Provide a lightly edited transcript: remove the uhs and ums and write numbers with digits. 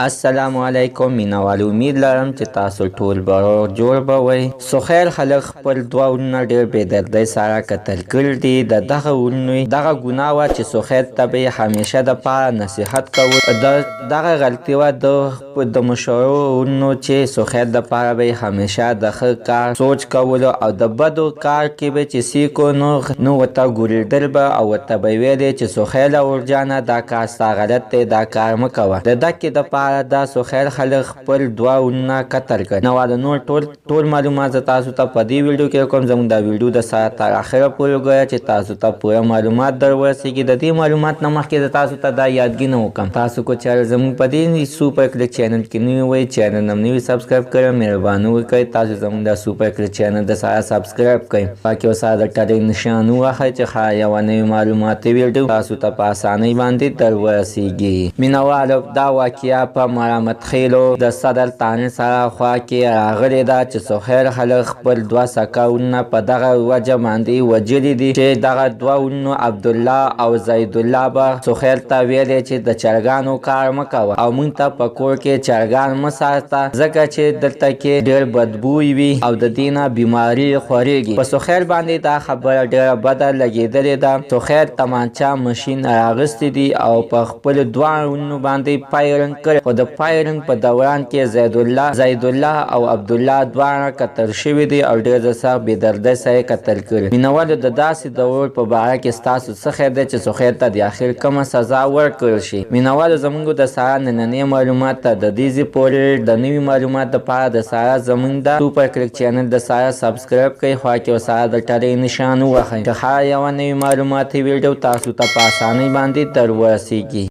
السلام علیکم مینوال، امید لرم چې تاسو ټول به جوړ به وئ. سخیل خلک خپل دوه ورونه ډېر بې دردۍ سره قتل کړي دي. د دغه ورونو دغه ګناه وه چې سخیل ته به یې همیشه دپاره نصیحت کول. دغه غلطي وه د مشهورو ورونو چې سخیل دپاره به یې همیشه د ښه کار سوچ کولو او د بدو کار کې به چې سیکو نو ورته ګورېدل به او ورته به یې ویلې چې سخیله ورجانه دا کار ستا غلط دی، دا کار مه کوه. د دکې دپاره دا سخیل خلک خپل دوه ورونه قتل کړل. نو د نور ټول معلومات زه تاسو ته په دې ویډیو کې کوم. زموږ دا ویډیو د سره تر اخره پورې وګورئ چې تاسو ته پوره معلومات در ورسېږي. د دې معلومات نه مخکې زه تاسو ته دا یادګي نه وکړم، تاسو کو چېرې زموږ په دې سوپر کلیک چینل کې نوي وئ، چینل هم نوي سبسکرایب کړئ، مهرباني وکړئ تاسو زموږ د سوپر کلیک چینل د سره سبسکرایب کړئ. پاکې ورسره د ټلۍ نشان ووهئ چې ښایي یوه نوې معلوماتي ویډیو تاسو ته په اسانۍ باندې در ورسېږي. مینوالو، دا واقعه په مرامت خیلو د صدر طاهر سره خوا کې راغلې ده چې سخیل خلک خپل دوه سکه ورونه په دغه وجه باندې وژلي دي چې دغه دوه ورونو عبدالله او زیدالله به سخیل ته ویلې چې د چرګانو کار مه کوه او موږ ته په کور کې چرګان مه ساته ځکه چې دلته کې ډېر بدبوی وي او د دې نه بیماري خورېږي. په سخیل باندې دا خبره ډېره بده لګېدلې ده. سخیل تمانچه مشین راغوستی دي او په خپلو دواړو ورونو باندې فایرنګ کړی، خو د فایرنګ په دوران کې زیدالله او عبدالله دواړه قتل شوي دي او ډېر سخت بې دردۍ سره قتل کړي. مینوالو، د داسې ډول په باره کې ستاسو څه خیال دی چې سخیل ته د اخر کومه سزا ورکړل شي؟ مینوالو، زموږ د سره نننۍ معلومات ته د دې ځای پورې د نوي معلومات دپاره د سره زموږ د سوپر کلیک چینل د سره سبسکرایب کړئ، خوا کې ورسره د ټلۍ نشان ووهئ چې هر یوه نوې معلوماتي ویډیو تاسو ته په اسانۍ باندې در ورسېږي.